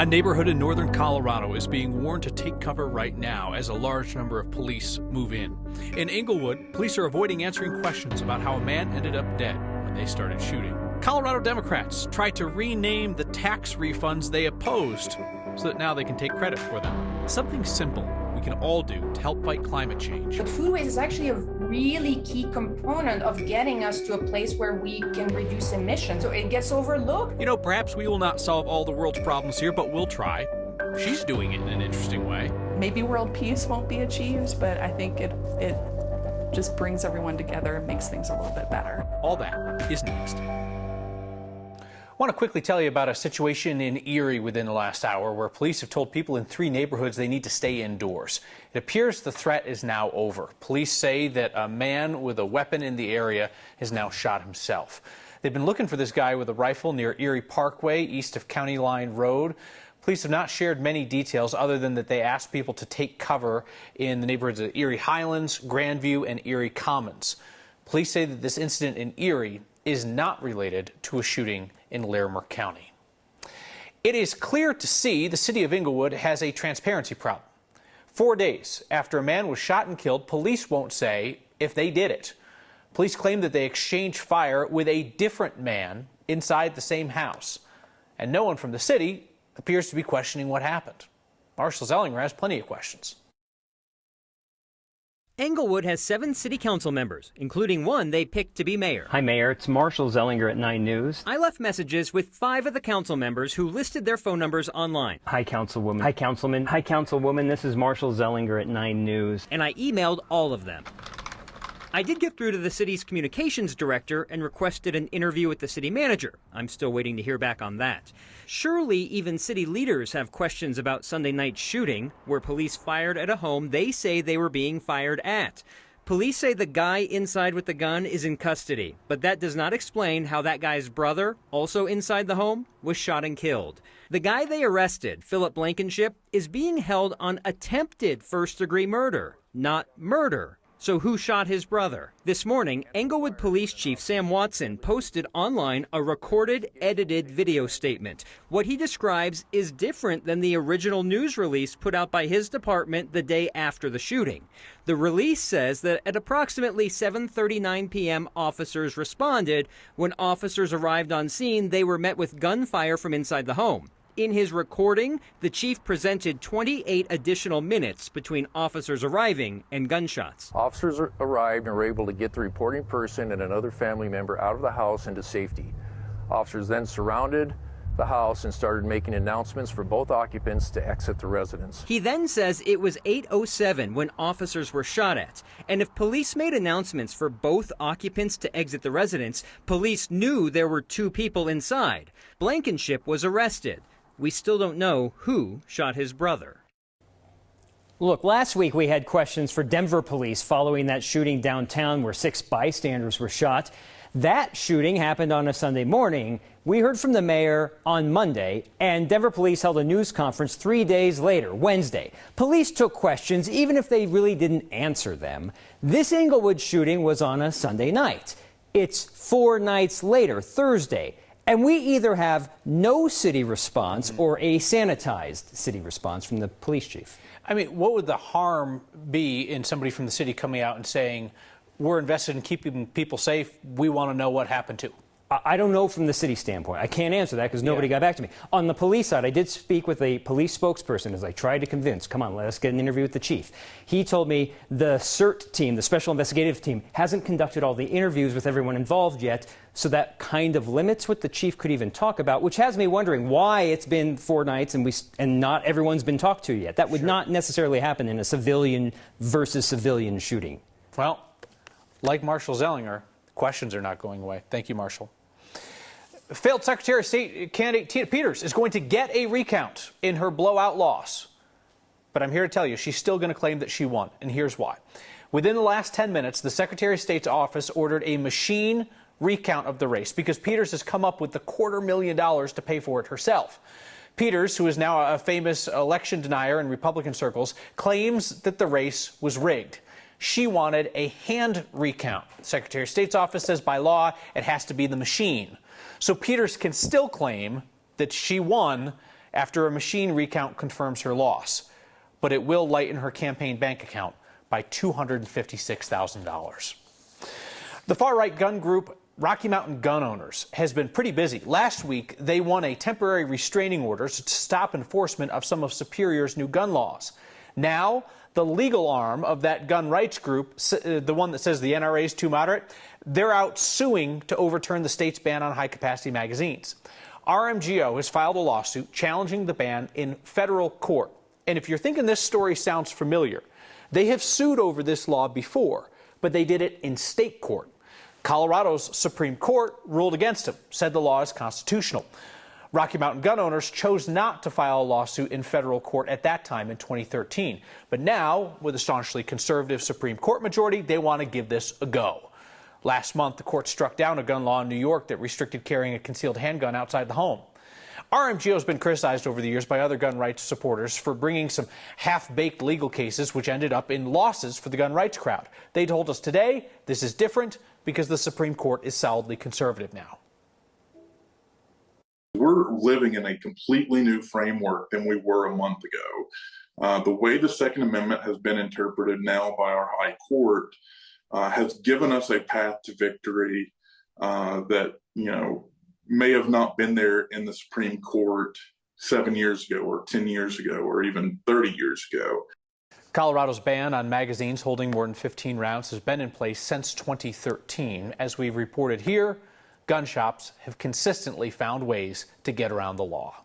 A neighborhood in northern Colorado is being warned to take cover right now as a large number of police move in. In Englewood, police are avoiding answering questions about how a man ended up dead when they started shooting. Colorado Democrats tried to rename the tax refunds they opposed so that now they can take credit for them. Something simple we can all do to help fight climate change. But food waste is actually a really key component of getting us to a place where we can reduce emissions. So it gets overlooked. You know, perhaps we will not solve all the world's problems here, but we'll try. She's doing it in an interesting way. Maybe world peace won't be achieved, but I think it just brings everyone together and makes things a little bit better. All that is next. I want to quickly tell you about a situation in Erie within the last hour where police have told people in 3 neighborhoods they need to stay indoors. It appears the threat is now over. Police say that a man with a weapon in the area has now shot himself. They've been looking for this guy with a rifle near Erie Parkway, east of County Line Road. Police have not shared many details other than that they asked people to take cover in the neighborhoods of Erie Highlands, Grandview, and Erie Commons. Police say that this incident in Erie is not related to a shooting in Larimer County. It is clear to see the city of Englewood has a transparency problem. 4 days after a man was shot and killed, police won't say if they did it. Police claim that they exchanged fire with a different man inside the same house. And no one from the city appears to be questioning what happened. Marshall Zellinger has plenty of questions. Englewood has 7 city council members, including one they picked to be mayor. Hi, Mayor. It's Marshall Zellinger at 9 News. I left messages with 5 of the council members who listed their phone numbers online. Hi, Councilwoman. Hi, Councilman. Hi, Councilwoman. This is Marshall Zellinger at 9 News. And I emailed all of them. I did get through to the city's communications director and requested an interview with the city manager. I'm still waiting to hear back on that. Surely even city leaders have questions about Sunday night's shooting, where police fired at a home they say they were being fired at. Police say the guy inside with the gun is in custody, but that does not explain how that guy's brother, also inside the home, was shot and killed. The guy they arrested, Philip Blankenship, is being held on attempted first-degree murder, not murder. So who shot his brother? This morning, Englewood Police Chief Sam Watson posted online a recorded, edited video statement. What he describes is different than the original news release put out by his department the day after the shooting. The release says that at approximately 7:39 p.m. officers responded. When officers arrived on scene, they were met with gunfire from inside the home. In his recording, the chief presented 28 additional minutes between officers arriving and gunshots. Officers arrived and were able to get the reporting person and another family member out of the house into safety. Officers then surrounded the house and started making announcements for both occupants to exit the residence. He then says it was 8:07 when officers were shot at, and if police made announcements for both occupants to exit the residence, police knew there were 2 people inside. Blankenship was arrested. We still don't know who shot his brother. Look, last week we had questions for Denver police following that shooting downtown where 6 bystanders were shot. That shooting happened on a Sunday morning. We heard from the mayor on Monday, and Denver police held a news conference 3 days later, Wednesday. Police took questions even if they really didn't answer them. This Englewood shooting was on a Sunday night. It's 4 nights later, Thursday. And we either have no city response or a sanitized city response from the police chief. I mean, what would the harm be in somebody from the city coming out and saying, we're invested in keeping people safe, we want to know what happened to? I don't know from the city standpoint. I can't answer that because nobody got back to me. On the police side, I did speak with a police spokesperson as I tried to convince, come on, let us get an interview with the chief. He told me the CERT team, the special investigative team, hasn't conducted all the interviews with everyone involved yet, so that kind of limits what the chief could even talk about, which has me wondering why it's been 4 nights and not everyone's been talked to yet. That would not necessarily happen in a civilian versus civilian shooting. Well, like Marshall Zellinger, questions are not going away. Thank you, Marshall. Failed Secretary of State candidate Tina Peters is going to get a recount in her blowout loss. But I'm here to tell you, she's still going to claim that she won, and here's why. Within the last 10 minutes, the Secretary of State's office ordered a machine recount of the race because Peters has come up with the $250,000 to pay for it herself. Peters, who is now a famous election denier in Republican circles, claims that the race was rigged. She wanted a hand recount. The Secretary of State's office says by law it has to be the machine. So Peters can still claim that she won after a machine recount confirms her loss. But it will lighten her campaign bank account by $256,000. The far-right gun group Rocky Mountain Gun Owners has been pretty busy. Last week, they won a temporary restraining order to stop enforcement of some of Superior's new gun laws. Now, the legal arm of that gun rights group, the one that says the NRA is too moderate, they're out suing to overturn the state's ban on high-capacity magazines. RMGO has filed a lawsuit challenging the ban in federal court. And if you're thinking this story sounds familiar, they have sued over this law before, but they did it in state court. Colorado's Supreme Court ruled against them, said the law is constitutional. Rocky Mountain Gun Owners chose not to file a lawsuit in federal court at that time in 2013. But now, with a staunchly conservative Supreme Court majority, they want to give this a go. Last month, the court struck down a gun law in New York that restricted carrying a concealed handgun outside the home. RMGO has been criticized over the years by other gun rights supporters for bringing some half-baked legal cases which ended up in losses for the gun rights crowd. They told us today this is different because the Supreme Court is solidly conservative now. We're living in a completely new framework than we were a month ago. The way the Second Amendment has been interpreted now by our High Court has given us a path to victory that, may have not been there in the Supreme Court 7 years ago or 10 years ago or even 30 years ago. Colorado's ban on magazines holding more than 15 rounds has been in place since 2013. As we've reported here, gun shops have consistently found ways to get around the law.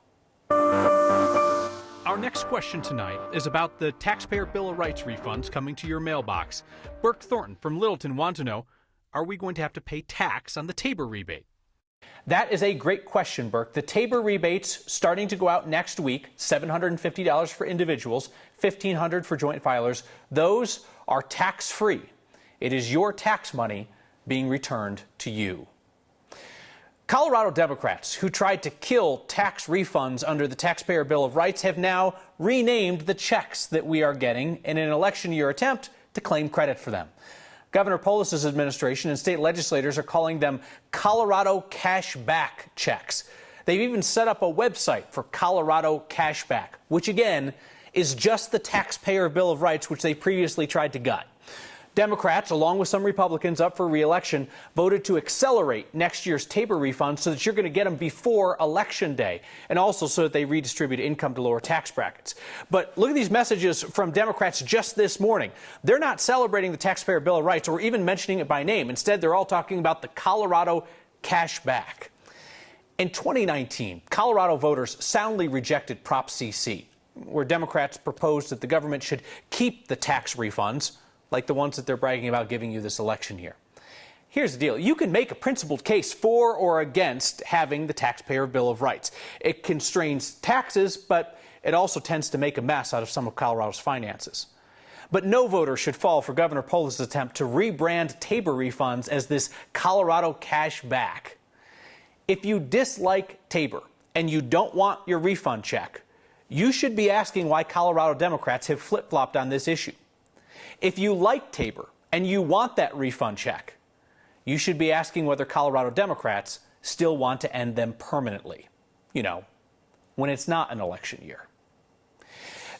Our next question tonight is about the Taxpayer Bill of Rights refunds coming to your mailbox. Burke Thornton from Littleton wants to know, are we going to have to pay tax on the Tabor rebate? That is a great question, Burke. The Tabor rebates starting to go out next week, $750 for individuals, $1,500 for joint filers. Those are tax-free. It is your tax money being returned to you. Colorado Democrats who tried to kill tax refunds under the Taxpayer Bill of Rights have now renamed the checks that we are getting in an election year attempt to claim credit for them. Governor Polis's administration and state legislators are calling them Colorado Cashback checks. They've even set up a website for Colorado Cashback, which again is just the Taxpayer Bill of Rights, which they previously tried to gut. Democrats, along with some Republicans up for re-election, voted to accelerate next year's Tabor refunds so that you're going to get them before Election Day, and also so that they redistribute income to lower tax brackets. But look at these messages from Democrats just this morning. They're not celebrating the Taxpayer Bill of Rights or even mentioning it by name. Instead, they're all talking about the Colorado Cashback. In 2019, Colorado voters soundly rejected Prop CC, where Democrats proposed that the government should keep the tax refunds, like the ones that they're bragging about giving you this election year. Here's the deal. You can make a principled case for or against having the Taxpayer Bill of Rights. It constrains taxes, but it also tends to make a mess out of some of Colorado's finances. But no voter should fall for Governor Polis's attempt to rebrand Tabor refunds as this Colorado cash back. If you dislike Tabor and you don't want your refund check, you should be asking why Colorado Democrats have flip-flopped on this issue. If you like Tabor and you want that refund check, you should be asking whether Colorado Democrats still want to end them permanently, when it's not an election year.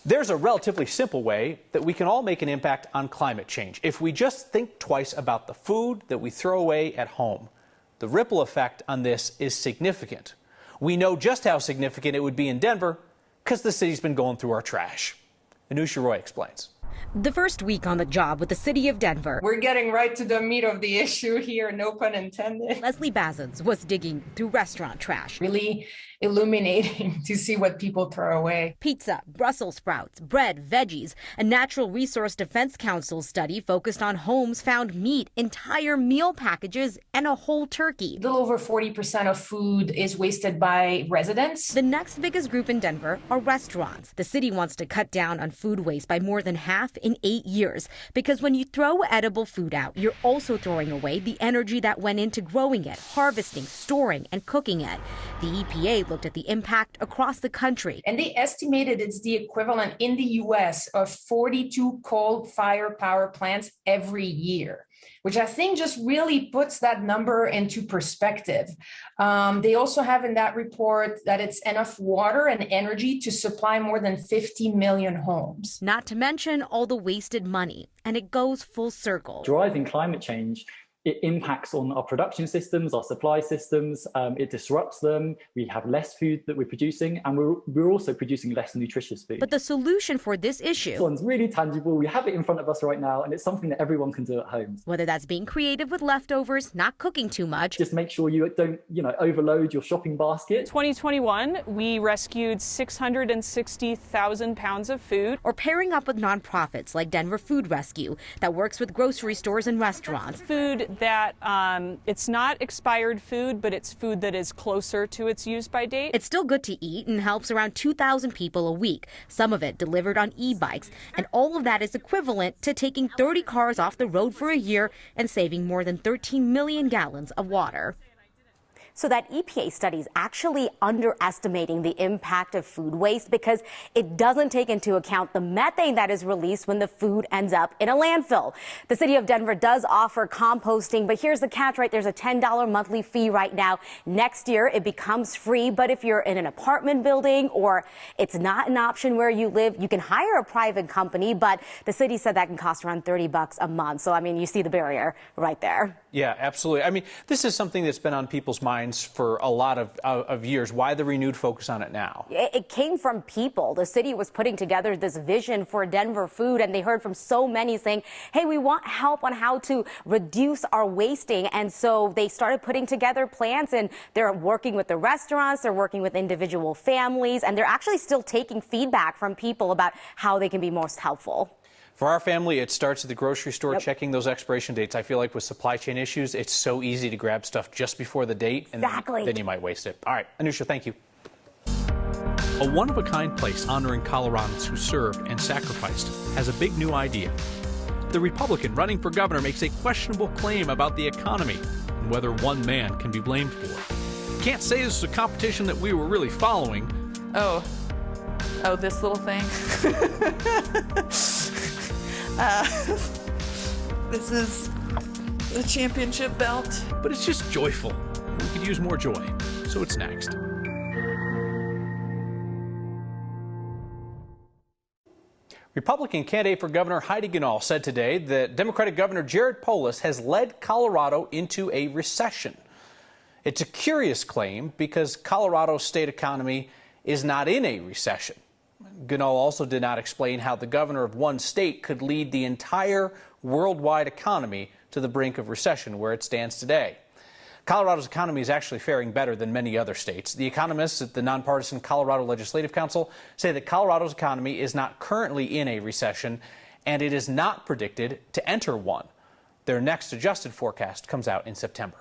There's a relatively simple way that we can all make an impact on climate change if we just think twice about the food that we throw away at home. The ripple effect on this is significant. We know just how significant it would be in Denver because the city's been going through our trash. Anusha Roy explains. The first week on the job with the city of Denver, We're getting right to the meat of the issue here, no pun intended. Leslie Bazins was digging through restaurant trash. Really illuminating to see what people throw away. Pizza, Brussels sprouts, bread, veggies. A Natural Resource Defense Council study focused on homes found meat, entire meal packages, and a whole turkey. A little over 40% of food is wasted by residents. The next biggest group in Denver are restaurants. The city wants to cut down on food waste by more than half in 8 years, because when you throw edible food out, you're also throwing away the energy that went into growing it, harvesting, storing, and cooking it. The EPA looked at the impact across the country. And they estimated it's the equivalent in the U.S. of 42 coal-fired power plants every year. which I think just really puts that number into perspective. They also have in that report that it's enough water and energy to supply more than 50 million homes. Not to mention all the wasted money, and it goes full circle. Driving climate change, it impacts on our production systems, our supply systems, it disrupts them, we have less food that we're producing, and we're also producing less nutritious food. But the solution for this issue, This one's really tangible, we have it in front of us right now, and it's something that everyone can do at home. whether that's being creative with leftovers, not cooking too much, Just make sure you don't, overload your shopping basket. 2021, we rescued 660,000 pounds of food. or pairing up with nonprofits like Denver Food Rescue that works with grocery stores and restaurants. Food that it's not expired food, but it's food that is closer to its use by date. It's still good to eat and helps around 2,000 people a week, some of it delivered on e-bikes. And all of that is equivalent to taking 30 cars off the road for a year and saving more than 13 million gallons of water. So that EPA study is actually underestimating the impact of food waste because it doesn't take into account the methane that is released when the food ends up in a landfill. The city of Denver does offer composting, but here's the catch, right? There's a $10 monthly fee right now. Next year, it becomes free, but if you're in an apartment building or it's not an option where you live, you can hire a private company, but the city said that can cost around $30 a month. So, I mean, you see the barrier right there. Yeah, absolutely. I mean, this is something that's been on people's minds for a lot of years. Why the renewed focus on it now? It came from people. The city was putting together this vision for Denver food, and they heard from so many saying, hey, we want help on how to reduce our wasting. And so they started putting together plans, and they're working with the restaurants, they're working with individual families, and they're actually still taking feedback from people about how they can be most helpful. For our family, it starts at the grocery store, checking those expiration dates. I feel like with supply chain issues, it's so easy to grab stuff just before the date, and then you might waste it. All right, Anusha, thank you. A one-of-a-kind place honoring Coloradans who served and sacrificed has a big new idea. The Republican running for governor makes a questionable claim about the economy and whether one man can be blamed for. Can't say this is a competition that we were really following. Oh, this little thing. This is the championship belt. But it's just joyful. We could use more joy. So it's next. Republican candidate for governor Heidi Ganahl said today that Democratic Governor Jared Polis has led Colorado into a recession. It's a curious claim because Colorado's state economy is not in a recession. Ganahl also did not explain how the governor of one state could lead the entire worldwide economy to the brink of recession where it stands today. Colorado's economy is actually faring better than many other states. The economists at the nonpartisan Colorado Legislative Council say that Colorado's economy is not currently in a recession, and it is not predicted to enter one. Their next adjusted forecast comes out in September.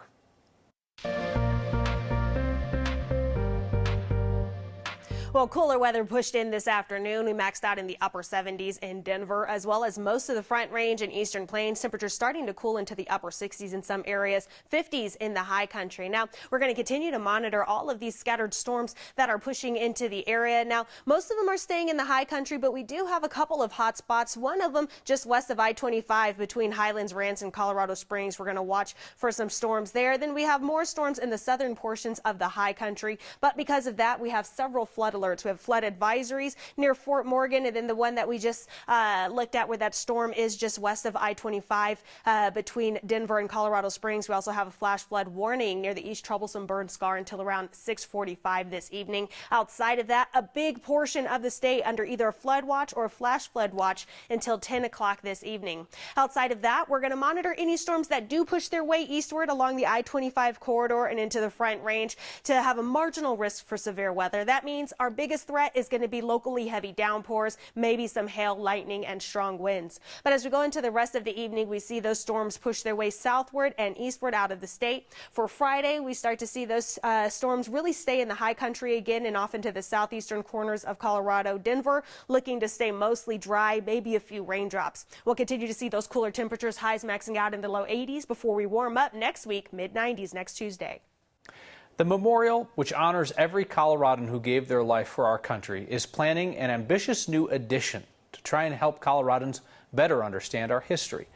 Well, cooler weather pushed in this afternoon. We maxed out in the upper 70s in Denver, as well as most of the Front Range and Eastern Plains. Temperatures starting to cool into the upper 60s in some areas, 50s in the high country. Now, we're going to continue to monitor all of these scattered storms that are pushing into the area. Now, most of them are staying in the high country, but we do have a couple of hot spots. One of them just west of I-25 between Highlands Ranch and Colorado Springs. We're going to watch for some storms there. Then we have more storms in the southern portions of the high country. But because of that, we have several flood alerts. We have flood advisories near Fort Morgan, and then the one that we just looked at where that storm is just west of I-25 between Denver and Colorado Springs. We also have a flash flood warning near the East Troublesome Burn Scar until around 6:45 this evening. Outside of that, a big portion of the state under either a flood watch or a flash flood watch until 10 o'clock this evening. Outside of that, we're going to monitor any storms that do push their way eastward along the I-25 corridor and into the Front Range to have a marginal risk for severe weather. That means our biggest threat is going to be locally heavy downpours, maybe some hail, lightning, and strong winds. But as we go into the rest of the evening, we see those storms push their way southward and eastward out of the state. For Friday, we start to see those storms really stay in the high country again and off into the southeastern corners of Colorado. Denver looking to stay mostly dry, maybe a few raindrops. We'll continue to see those cooler temperatures, highs maxing out in the low 80s before we warm up next week, mid-90s next Tuesday. The memorial, which honors every Coloradan who gave their life for our country, is planning an ambitious new addition to try and help Coloradans better understand our history.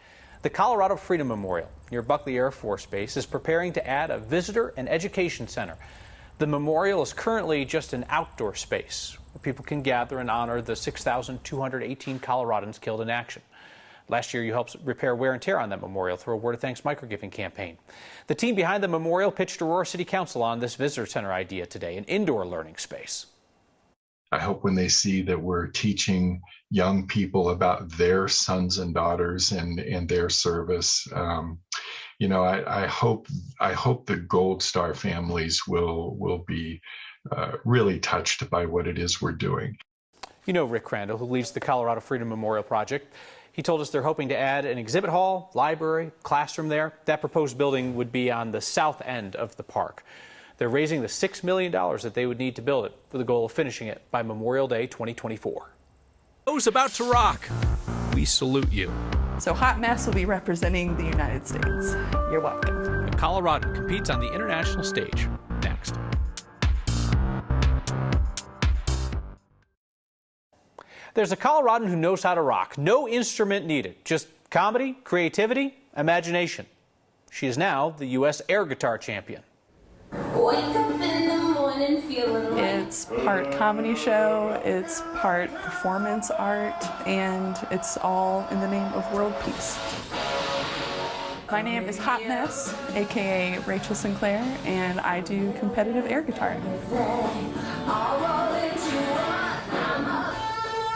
The Colorado Freedom Memorial near Buckley Air Force Base is preparing to add a visitor and education center. The memorial is currently just an outdoor space where people can gather and honor the 6,218 Coloradans killed in action. Last year, you helped repair wear and tear on that memorial through a Word of Thanks microgiving campaign. The team behind the memorial pitched Aurora City Council on this visitor center idea today, an indoor learning space. I hope when they see that we're teaching young people about their sons and daughters and their service, I hope the Gold Star families will be really touched by what it is we're doing. You know Rick Crandall, who leads the Colorado Freedom Memorial Project. He told us they're hoping to add an exhibit hall, library, classroom there. That proposed building would be on the south end of the park. They're raising the $6 million that they would need to build it with the goal of finishing it by Memorial Day 2024. Those about to rock, we salute you. So Hot Mess will be representing the United States. You're welcome. A Coloradan competes on the international stage. Next. There's a Coloradan who knows how to rock. No instrument needed, just comedy, creativity, imagination. She is now the U.S. air guitar champion. Wake up in the morning feeling like It's part comedy show, it's part performance art, and it's all in the name of world peace. My name is Hot Mess, aka Rachel Sinclair, and I do competitive air guitar.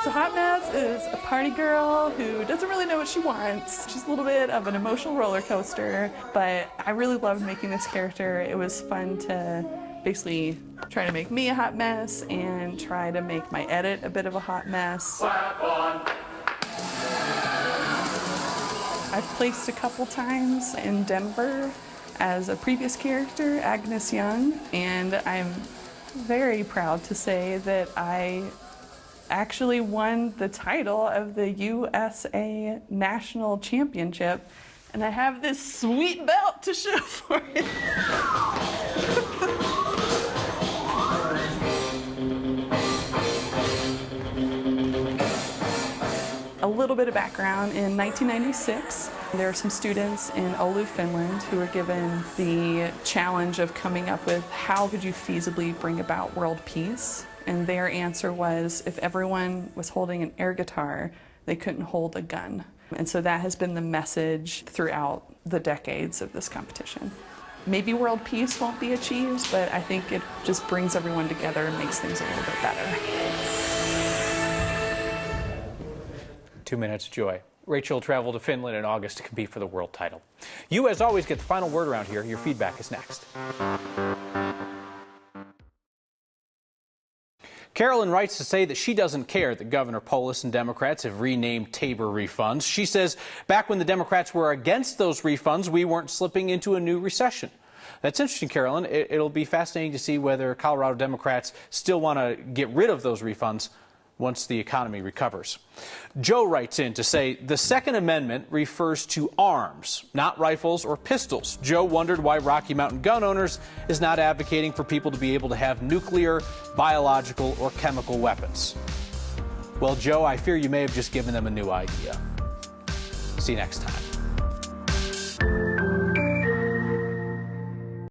So Hot Mess is a party girl who doesn't really know what she wants. She's a little bit of an emotional roller coaster, but I really loved making this character. It was fun to basically try to make me a hot mess and try to make my edit a bit of a hot mess. I've placed a couple times in Denver as a previous character, Agnes Young, and I'm very proud to say that I actually won the title of the USA National Championship, and I have this sweet belt to show for it. A little bit of background. In 1996, there were some students in Oulu, Finland, who were given the challenge of coming up with how could you feasibly bring about world peace. And their answer was, if everyone was holding an air guitar, they couldn't hold a gun. And so that has been the message throughout the decades of this competition. Maybe world peace won't be achieved, but I think it just brings everyone together and makes things a little bit better. 2 minutes of joy. Rachel traveled to Finland in August to compete for the world title. You, as always, get the final word around here. Your feedback is next. Carolyn writes to say that she doesn't care that Governor Polis and Democrats have renamed Tabor refunds. She says back when the Democrats were against those refunds, we weren't slipping into a new recession. That's interesting, Carolyn. It'll be fascinating to see whether Colorado Democrats still want to get rid of those refunds once the economy recovers. Joe writes in to say the Second Amendment refers to arms, not rifles or pistols. Joe wondered why Rocky Mountain gun owners is not advocating for people to be able to have nuclear, biological, or chemical weapons. Well, Joe, I fear you may have just given them a new idea. See you next time.